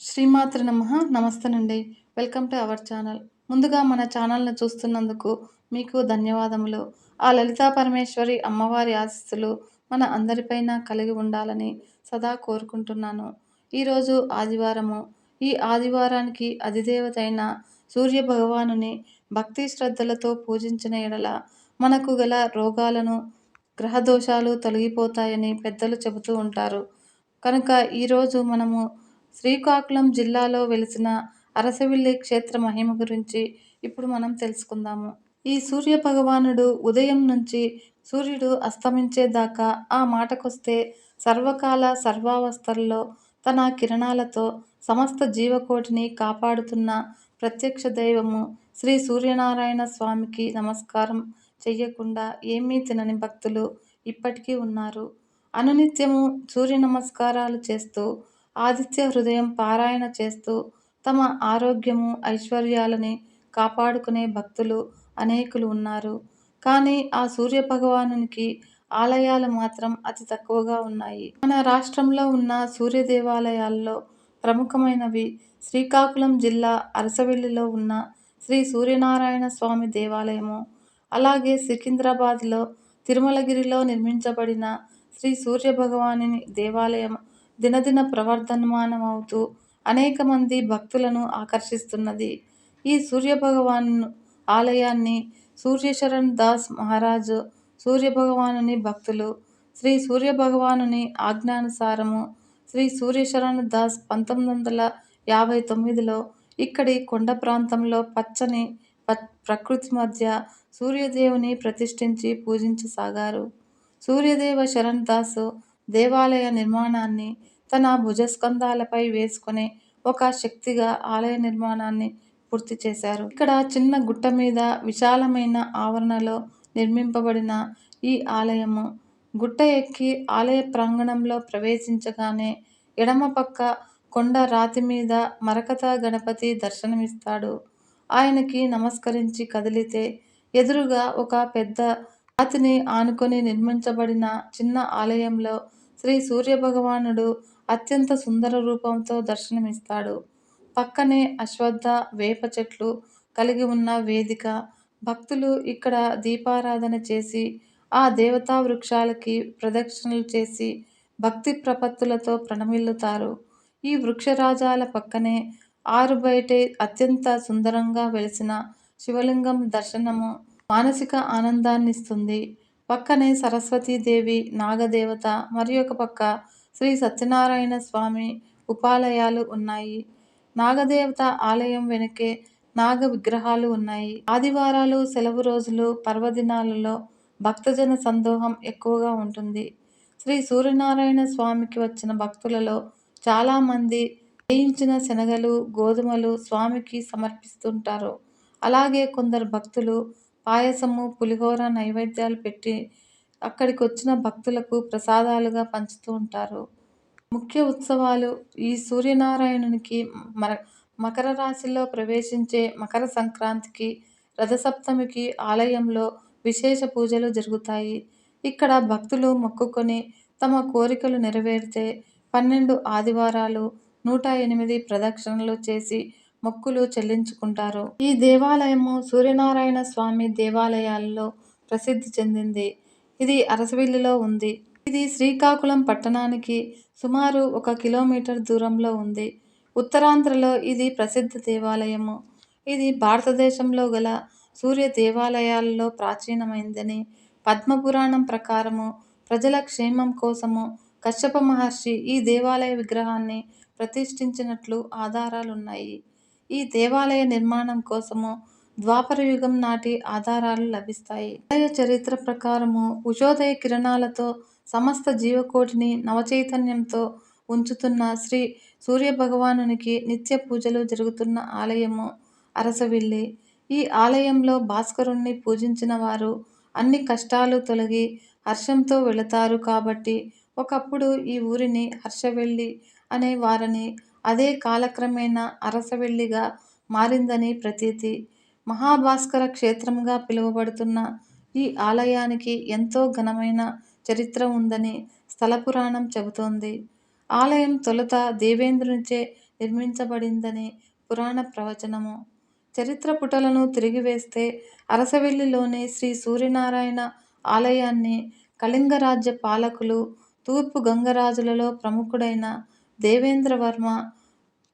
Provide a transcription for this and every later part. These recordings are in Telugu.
శ్రీమాత్ర నమః. నమస్తేనండి. Welcome to our channel. ముందుగా మన ఛానల్‌ని చూస్తున్నందుకు మీకు ధన్యవాదములు. ఆ లలితా పరమేశ్వరి అమ్మవారి ఆశీస్సులు మన అందరిపైన కలిగి ఉండాలని సదా కోరుకుంటున్నాను. ఈరోజు ఆదివారము. ఈ ఆదివారానికి అధిదేవత అయిన సూర్య భగవానుని భక్తి శ్రద్ధలతో పూజించిన యెడల మనకు గల రోగాలను, గ్రహ దోషాలు తొలగిపోతాయని పెద్దలు చెబుతూ ఉంటారు. కనుక ఈరోజు మనము శ్రీకాకుళం జిల్లాలో వెలిసిన అరసవిల్లి క్షేత్ర మహిమ గురించి ఇప్పుడు మనం తెలుసుకుందాము. ఈ సూర్య భగవానుడు ఉదయం నుంచి సూర్యుడు అస్తమించేదాకా ఆ మాటకొస్తే సర్వకాల సర్వావస్థల్లో తన కిరణాలతో సమస్త జీవకోటిని కాపాడుతున్న ప్రత్యక్ష దైవము శ్రీ సూర్యనారాయణ స్వామికి నమస్కారం చెయ్యకుండా ఏమీ తినని భక్తులు ఇప్పటికీ ఉన్నారు. అనునిత్యము సూర్య నమస్కారాలు చేస్తూ ఆదిత్య హృదయం పారాయణ చేస్తూ తమ ఆరోగ్యము, ఐశ్వర్యాలని కాపాడుకునే భక్తులు అనేకులు ఉన్నారు. కానీ ఆ సూర్య భగవానునికి ఆలయాలు మాత్రం అతి తక్కువగా ఉన్నాయి. మన రాష్ట్రంలో ఉన్న సూర్య దేవాలయాల్లో ప్రముఖమైనవి శ్రీకాకుళం జిల్లా అరసవెల్లిలో ఉన్న శ్రీ సూర్యనారాయణ స్వామి దేవాలయము, అలాగే సికింద్రాబాద్లో తిరుమలగిరిలో నిర్మించబడిన శ్రీ సూర్య భగవానుని దేవాలయం దినదిన ప్రవర్ధమానమవుతూ అనేక మంది భక్తులను ఆకర్షిస్తున్నది. ఈ సూర్యభగవాను ఆలయాన్ని సూర్యశరణ్ దాస్ మహారాజు సూర్యభగవానుని భక్తులు శ్రీ సూర్యభగవానుని ఆజ్ఞానుసారము శ్రీ సూర్యశరణ్ దాస్ 1959లో ఇక్కడి కొండ ప్రాంతంలో పచ్చని ప్రకృతి మధ్య సూర్యదేవుని ప్రతిష్ఠించి పూజించసాగారు. సూర్యదేవ శరణ్ దాసు దేవాలయ నిర్మాణాన్ని తన భుజస్కంధాలపై వేసుకుని ఒక శక్తిగా ఆలయ నిర్మాణాన్ని పూర్తి చేశారు. ఇక్కడ చిన్న గుట్ట మీద విశాలమైన ఆవరణలో నిర్మింపబడిన ఈ ఆలయము గుట్ట ఎక్కి ఆలయ ప్రాంగణంలో ప్రవేశించగానే ఎడమ పక్క కొండ రాతి మీద మరకత గణపతి దర్శనమిస్తాడు. ఆయనకి నమస్కరించి కదిలితే ఎదురుగా ఒక పెద్ద రాతిని ఆనుకొని నిర్మించబడిన చిన్న ఆలయంలో శ్రీ సూర్యభగవానుడు అత్యంత సుందర రూపంతో దర్శనమిస్తాడు. పక్కనే అశ్వత్థ, వేప చెట్లు కలిగి ఉన్న వేదిక. భక్తులు ఇక్కడ దీపారాధన చేసి ఆ దేవతా వృక్షాలకి ప్రదక్షిణలు చేసి భక్తి ప్రపత్తులతో ప్రణమిల్లుతారు. ఈ వృక్షరాజాల పక్కనే ఆరుబయటే అత్యంత సుందరంగా వెలిసిన శివలింగం దర్శనము మానసిక ఆనందాన్నిస్తుంది. పక్కనే సరస్వతీదేవి, నాగదేవత, మరి ఒక పక్క శ్రీ సత్యనారాయణ స్వామి ఉపాలయాలు ఉన్నాయి. నాగదేవత ఆలయం వెనుకే నాగ విగ్రహాలు ఉన్నాయి. ఆదివారాలు, సెలవు రోజులు, పర్వదినాలలో భక్తజన సందోహం ఎక్కువగా ఉంటుంది. శ్రీ సూర్యనారాయణ స్వామికి వచ్చిన భక్తులలో చాలామంది వేయించిన శనగలు, గోధుమలు స్వామికి సమర్పిస్తుంటారు. అలాగే కొందరు భక్తులు పాయసము, పులిహోర నైవేద్యాలు పెట్టి అక్కడికొచ్చిన భక్తులకు ప్రసాదాలుగా పంచుతూ ఉంటారు. ముఖ్య ఉత్సవాలు ఈ సూర్యనారాయణునికి మకర రాశిలో ప్రవేశించే మకర సంక్రాంతికి, రథసప్తమికి ఆలయంలో విశేష పూజలు జరుగుతాయి. ఇక్కడ భక్తులు మొక్కుకొని తమ కోరికలు నెరవేరితే 12 ఆదివారాలు 108 ప్రదక్షిణలు చేసి మొక్కులు చెల్లించుకుంటారు. ఈ దేవాలయము సూర్యనారాయణ స్వామి దేవాలయాల్లో ప్రసిద్ధి చెందింది. ఇది అరసవిల్లిలో ఉంది. ఇది శ్రీకాకుళం పట్టణానికి సుమారు 1 కిలోమీటర్ దూరంలో ఉంది. ఉత్తరాంధ్రలో ఇది ప్రసిద్ధ దేవాలయము. ఇది భారతదేశంలో గల సూర్య దేవాలయాలలో ప్రాచీనమైందని, పద్మపురాణం ప్రకారము ప్రజల క్షేమం కోసము కశ్యప మహర్షి ఈ దేవాలయ విగ్రహాన్ని ప్రతిష్ఠించినట్లు ఆధారాలున్నాయి. ఈ దేవాలయ నిర్మాణం కోసము ద్వాపర యుగం నాటి ఆధారాలు లభిస్తాయి. ఆలయ చరిత్ర ప్రకారము ఉషోదయ కిరణాలతో సమస్త జీవకోటిని నవచైతన్యంతో ఉంచుతున్న శ్రీ సూర్యభగవానునికి నిత్య పూజలు జరుగుతున్న ఆలయము అరసవిల్లి. ఈ ఆలయంలో భాస్కరుణ్ణి పూజించిన వారు అన్ని కష్టాలు తొలగి హర్షంతో వెళతారు కాబట్టి ఒకప్పుడు ఈ ఊరిని హర్షవెల్లి అనేవారని, అదే కాలక్రమేణా అరసవెల్లిగా మారిందని ప్రతీతి. మహాభాస్కర క్షేత్రంగా పిలువబడుతున్న ఈ ఆలయానికి ఎంతో ఘనమైన చరిత్ర ఉందని స్థల పురాణం చెబుతోంది. ఆలయం తొలుత దేవేంద్రునిచే నిర్మించబడిందని పురాణ ప్రవచనము. చరిత్ర పుటలను తిరిగివేస్తే అరసవెల్లిలోని శ్రీ సూర్యనారాయణ ఆలయాన్ని కళింగ రాజ్య పాలకులు, తూర్పు గంగరాజులలో ప్రముఖుడైన దేవేంద్రవర్మ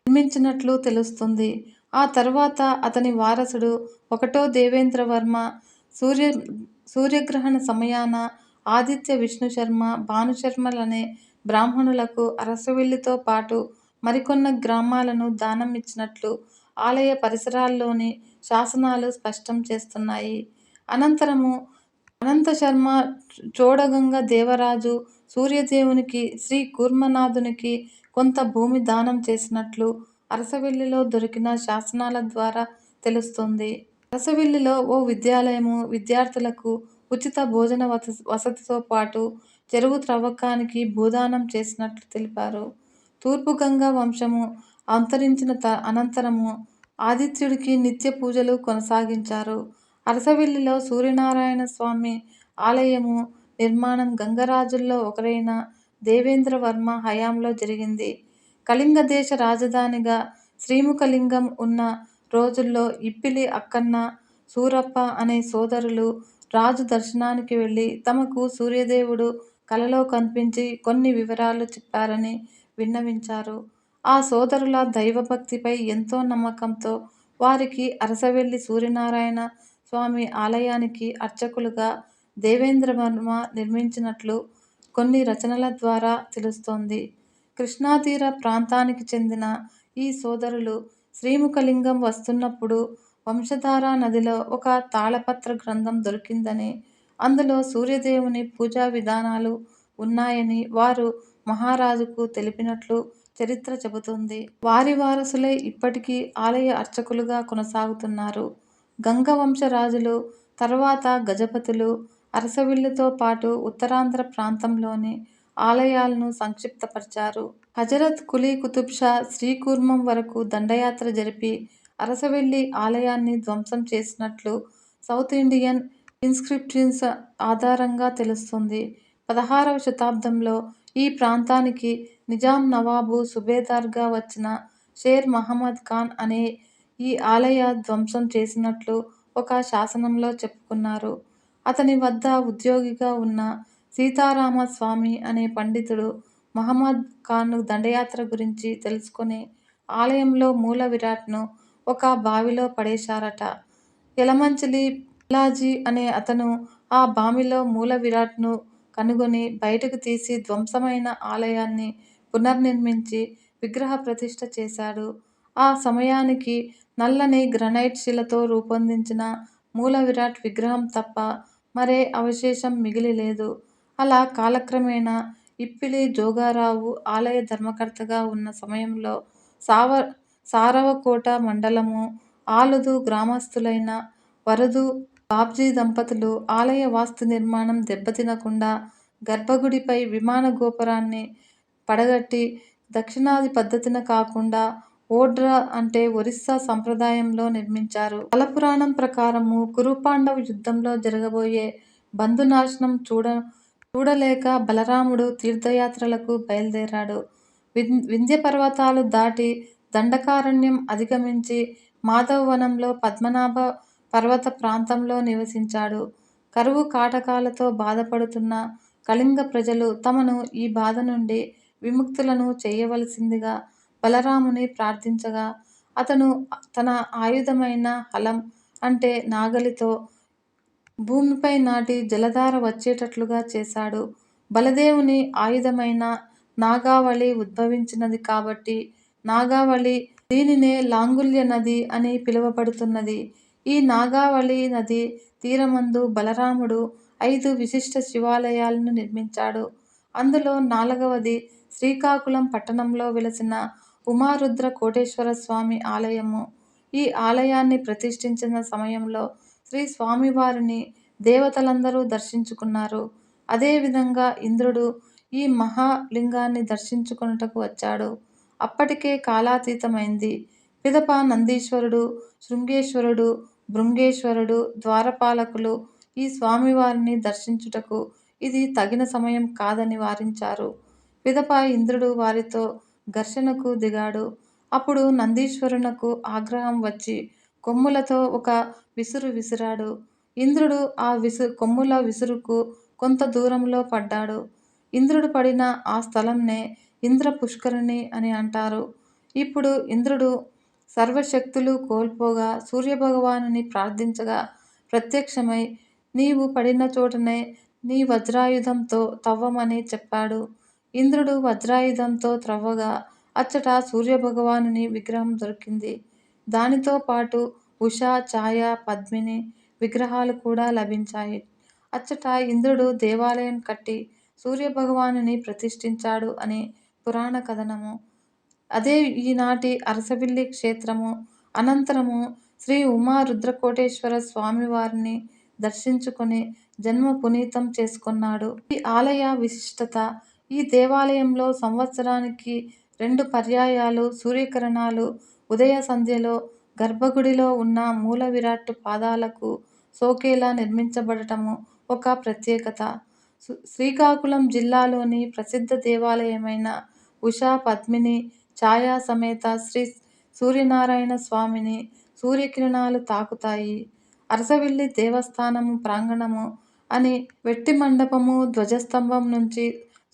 నిర్మించినట్లు తెలుస్తుంది. ఆ తరువాత అతని వారసుడు ఒకటో దేవేంద్రవర్మ సూర్యగ్రహణ సమయాన ఆదిత్య విష్ణుశర్మ, భానుశర్మలనే బ్రాహ్మణులకు అరసవెల్లితో పాటు మరికొన్ని గ్రామాలను దానం ఇచ్చినట్లు ఆలయ పరిసరాల్లోని శాసనాలు స్పష్టం చేస్తున్నాయి. అనంతరము అనంతశర్మ చోడగంగ దేవరాజు సూర్యదేవునికి, శ్రీ కూర్మనాథునికి కొంత భూమి దానం చేసినట్లు అరసవెల్లిలో దొరికిన శాసనాల ద్వారా తెలుస్తోంది. అరసవెల్లిలో ఓ విద్యాలయము, విద్యార్థులకు ఉచిత భోజన వసతితో పాటు చెరువు త్రవ్వకానికి భూదానం చేసినట్లు తెలిపారు. తూర్పు గంగా వంశము అంతరించిన అనంతరము ఆదిత్యుడికి నిత్య పూజలు కొనసాగించారు. అరసవెల్లిలో సూర్యనారాయణ స్వామి ఆలయము నిర్మాణం గంగరాజుల్లో ఒకరైన దేవేంద్రవర్మ హయాంలో జరిగింది. కళింగ దేశ రాజధానిగా శ్రీముఖలింగం ఉన్న రోజుల్లో ఇప్పిలి అక్కన్న, సూరప్ప అనే సోదరులు రాజు దర్శనానికి వెళ్ళి తమకు సూర్యదేవుడు కలలో కనిపించి కొన్ని వివరాలు చెప్పారని విన్నవించారు. ఆ సోదరుల దైవభక్తిపై ఎంతో నమ్మకంతో వారికి అరసవెల్లి సూర్యనారాయణ స్వామి ఆలయానికి అర్చకులుగా దేవేంద్రవర్మ నిర్మించినట్లు కొన్ని రచనల ద్వారా తెలుస్తోంది. కృష్ణాతీర ప్రాంతానికి చెందిన ఈ సోదరులు శ్రీముఖలింగం వస్తున్నప్పుడు వంశధార నదిలో ఒక తాళపత్ర గ్రంథం దొరికిందని, అందులో సూర్యదేవుని పూజా విధానాలు ఉన్నాయని వారు మహారాజుకు తెలిపినట్లు చరిత్ర చెబుతుంది. వారి వారసులే ఇప్పటికీ ఆలయ అర్చకులుగా కొనసాగుతున్నారు. గంగవంశ రాజులు, తరువాత గజపతులు అరసవెల్లితో పాటు ఉత్తరాంధ్ర ప్రాంతంలోని ఆలయాలను సంక్షిప్తపరిచారు. హజరత్ కులీ కుతుబ్ షా శ్రీకూర్మం వరకు దండయాత్ర జరిపి అరసవెల్లి ఆలయాన్ని ధ్వంసం చేసినట్లు సౌత్ ఇండియన్ ఇన్స్క్రిప్షన్స్ ఆధారంగా తెలుస్తుంది. 16వ శతాబ్దంలో ఈ ప్రాంతానికి నిజాం నవాబు సుబేదార్గా వచ్చిన షేర్ మహమ్మద్ ఖాన్ అనే ఈ ఆలయ ధ్వంసం చేసినట్లు ఒక శాసనంలో చెప్పుకున్నారు. అతని వద్ద ఉద్యోగిగా ఉన్న సీతారామ స్వామి అనే పండితుడు మహమ్మద్ ఖాన్ దండయాత్ర గురించి తెలుసుకొని ఆలయంలో మూల విరాట్ను ఒక బావిలో పడేశారట. యలమంచిలి పిల్లాజీ అనే అతను ఆ బావిలో మూల విరాట్ను కనుగొని బయటకు తీసి ధ్వంసమైన ఆలయాన్ని పునర్నిర్మించి విగ్రహ ప్రతిష్ఠ చేశాడు. ఆ సమయానికి నల్లని గ్రనైట్ శిలతో రూపొందించిన మూల విరాట్ విగ్రహం తప్ప మరే అవశేషం మిగిలి లేదు. అలా కాలక్రమేణా ఇప్పిలి జోగారావు ఆలయ ధర్మకర్తగా ఉన్న సమయంలో సారవకోట మండలము ఆలుదు గ్రామస్థులైన వరదు, బాబ్జీ దంపతులు ఆలయ వాస్తు నిర్మాణం దెబ్బతినకుండా గర్భగుడిపై విమాన గోపురాన్ని పడగట్టి దక్షిణాది పద్ధతిన కాకుండా ఓడ్ర అంటే ఒరిస్సా సంప్రదాయంలో నిర్మించారు. స్థలపురాణం ప్రకారము కురుపాండవ యుద్ధంలో జరగబోయే బంధునాశనం చూడలేక బలరాముడు తీర్థయాత్రలకు బయలుదేరాడు. వింధ్య పర్వతాలు దాటి దండకారణ్యం అధిగమించి మాధవవనంలో పద్మనాభ పర్వత ప్రాంతంలో నివసించాడు. కరువు కాటకాలతో బాధపడుతున్న కళింగ ప్రజలు తమను ఈ బాధ నుండి విముక్తులను చేయవలసిందిగా బలరాముని ప్రార్థించగా అతను తన ఆయుధమైన హలం అంటే నాగలితో భూమిపై నాటి జలధార వచ్చేటట్లుగా చేశాడు. బలదేవుని ఆయుధమైన నాగావళి ఉద్భవించినది కాబట్టి నాగావళి, దీనినే లాంగుల్య నది అని పిలువబడుతున్నది. ఈ నాగావళి నది తీరమందు బలరాముడు 5 విశిష్ట శివాలయాలను నిర్మించాడు. అందులో 4వది శ్రీకాకుళం పట్టణంలో వెలసిన ఉమారుద్ర కోటేశ్వర స్వామి ఆలయము. ఈ ఆలయాన్ని ప్రతిష్ఠించిన సమయంలో శ్రీ స్వామివారిని దేవతలందరూ దర్శించుకున్నారు. అదే విధంగా ఇంద్రుడు ఈ మహాలింగాన్ని దర్శించుకొనుటకు వచ్చాడు. అప్పటికే కాలాతీతమైంది. పిదప నందీశ్వరుడు, శృంగేశ్వరుడు, భృంగేశ్వరుడు, ద్వారపాలకులు ఈ స్వామివారిని దర్శించుటకు ఇది తగిన సమయం కాదని వారించారు. పిదప ఇంద్రుడు వారితో ఘర్షణకు దిగాడు. అప్పుడు నందీశ్వరునకు ఆగ్రహం వచ్చి కొమ్ములతో ఒక విసురు విసిరాడు. ఇంద్రుడు ఆ కొమ్ముల విసురుకు కొంత దూరంలో పడ్డాడు. ఇంద్రుడు పడిన ఆ స్థలంనే ఇంద్ర పుష్కరిణి అని అంటారు. ఇప్పుడు ఇంద్రుడు సర్వశక్తులు కోల్పోగా సూర్యభగవానుని ప్రార్థించగా ప్రత్యక్షమై నీవు పడిన చోటనే నీ వజ్రాయుధంతో తవ్వమని చెప్పాడు. ఇంద్రుడు వజ్రాయుధంతో త్రవ్వగా అచ్చట సూర్యభగవానుని విగ్రహం దొరికింది. దానితో పాటు ఉష, ఛాయ, పద్మిని విగ్రహాలు కూడా లభించాయి. అచ్చట ఇంద్రుడు దేవాలయం కట్టి సూర్యభగవానుని ప్రతిష్ఠించాడు అని పురాణ కథనము. అదే ఈనాటి అరసవిల్లి క్షేత్రము. అనంతరము శ్రీ ఉమా రుద్రకోటేశ్వర స్వామివారిని దర్శించుకొని జన్మ పునీతం చేసుకున్నాడు. ఈ ఆలయ విశిష్టత: ఈ దేవాలయంలో సంవత్సరానికి 2 పర్యాయాలు సూర్యకిరణాలు ఉదయ సంధ్యలో గర్భగుడిలో ఉన్న మూల విరాట్టు పాదాలకు సోకేలా నిర్మించబడటము ఒక ప్రత్యేకత. శ్రీకాకుళం జిల్లాలోని ప్రసిద్ధ దేవాలయమైన ఉషా, పద్మిని, ఛాయా సమేత శ్రీ సూర్యనారాయణ స్వామిని సూర్యకిరణాలు తాకుతాయి. అరసవిల్లి దేవస్థానము ప్రాంగణము అని వెట్టి మండపము, ధ్వజస్తంభం నుంచి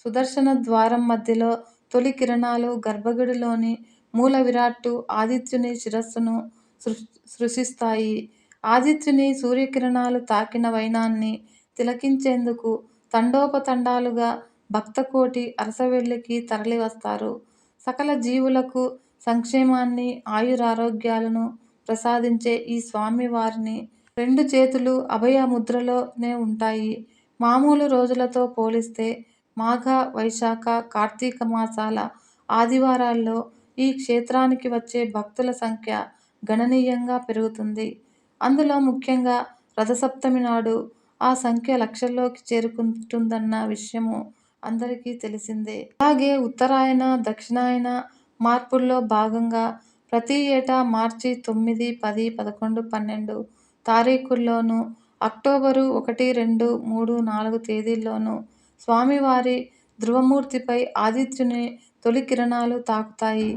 సుదర్శన ద్వారం మధ్యలో తొలి కిరణాలు గర్భగుడిలోని మూల విరాట్టు ఆదిత్యుని శిరస్సును సృశిస్తాయి. ఆదిత్యుని సూర్యకిరణాలు తాకిన వైనాన్ని తిలకించేందుకు తండోపతండాలుగా భక్తకోటి అరసవిల్లికి తరలివస్తారు. సకల జీవులకు సంక్షేమాన్ని, ఆయురారోగ్యాలను ప్రసాదించే ఈ స్వామివారిని 2 చేతులు అభయ ముద్రలోనే ఉంటాయి. మామూలు రోజులతో పోలిస్తే మాఘ, వైశాఖ, కార్తీక మాసాల ఆదివారాల్లో ఈ క్షేత్రానికి వచ్చే భక్తుల సంఖ్య గణనీయంగా పెరుగుతుంది. అందులో ముఖ్యంగా రథసప్తమి నాడు ఆ సంఖ్య లక్షల్లోకి చేరుకుంటుందన్న విషయము అందరికీ తెలిసిందే. అలాగే ఉత్తరాయణ, దక్షిణాయన మార్పుల్లో భాగంగా ప్రతి ఏటా మార్చి 9, 10, 11, 12 తారీఖుల్లోనూ, అక్టోబరు 1, 2, 3, 4 తేదీల్లోనూ స్వామివారి ధ్రువమూర్తిపై ఆదిత్యుని తొలి కిరణాలు తాకుతాయి.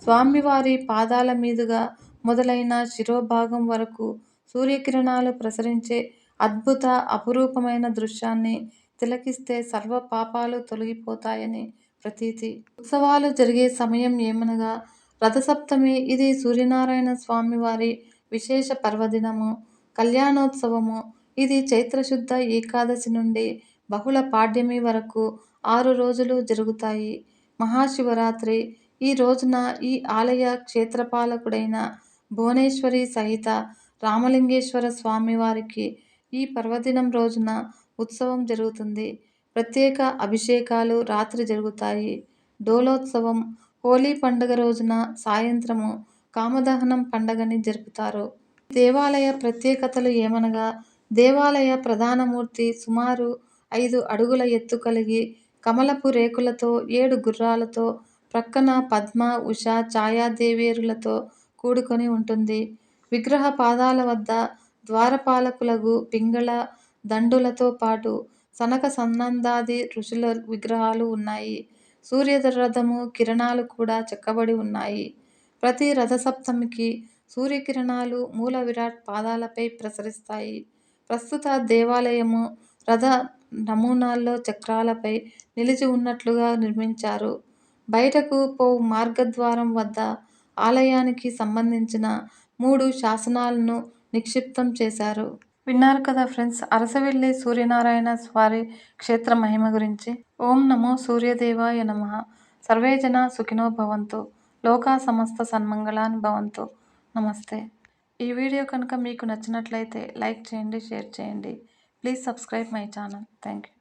స్వామివారి పాదాల మీదుగా మొదలైన శిరోభాగం వరకు సూర్యకిరణాలు ప్రసరించే అద్భుత, అపురూపమైన దృశ్యాన్ని తిలకిస్తే సర్వ పాపాలు తొలగిపోతాయని ప్రతీతి. ఉత్సవాలు జరిగే సమయం ఏమనగా రథసప్తమి. ఇది సూర్యనారాయణ స్వామివారి విశేష పర్వదినము, కళ్యాణోత్సవము. ఇది చైత్రశుద్ధ ఏకాదశి నుండి బహుళ పాడ్యమి వరకు 6 రోజులు జరుగుతాయి. మహాశివరాత్రి. ఈ రోజున ఈ ఆలయ క్షేత్రపాలకుడైన భువనేశ్వరి సహిత రామలింగేశ్వర స్వామివారికి ఈ పర్వదినం రోజున ఉత్సవం జరుగుతుంది. ప్రత్యేక అభిషేకాలు రాత్రి జరుగుతాయి. డోలోత్సవం. హోలీ పండుగ రోజున సాయంత్రము కామదహనం పండగని జరుపుతారు. దేవాలయ ప్రత్యేకతలు ఏమనగా దేవాలయ ప్రధానమూర్తి సుమారు 5 అడుగుల ఎత్తు కలిగి కమలపు రేకులతో 7 గుర్రాలతో ప్రక్కన పద్మ, ఉష, ఛాయాదేవేరులతో కూడుకొని ఉంటుంది. విగ్రహ పాదాల వద్ద ద్వారపాలకులగు పింగళ దండులతో పాటు సనక సనందాది ఋషుల విగ్రహాలు ఉన్నాయి. సూర్యరథము కిరణాలు కూడా చెక్కబడి ఉన్నాయి. ప్రతి రథసప్తమికి సూర్యకిరణాలు మూల విరాట్ పాదాలపై ప్రసరిస్తాయి. ప్రస్తుత దేవాలయము రథ నమూనాల్లో చక్రాలపై నిలిచి ఉన్నట్లుగా నిర్మించారు. బయటకు పోవు మార్గద్వారం వద్ద ఆలయానికి సంబంధించిన 3 శాసనాలను నిక్షిప్తం చేశారు. విన్నారు కదా ఫ్రెండ్స్, అరసవిల్లి సూర్యనారాయణ స్వామి క్షేత్ర మహిమ గురించి. ఓం నమో సూర్యదేవాయ నమః. సర్వే జనా సుఖినో భవంతు. లోకా సమస్త సన్మంగళాని భవంతు. నమస్తే. ఈ వీడియో కనుక మీకు నచ్చినట్లయితే లైక్ చేయండి, షేర్ చేయండి. Please subscribe my channel. Thank you.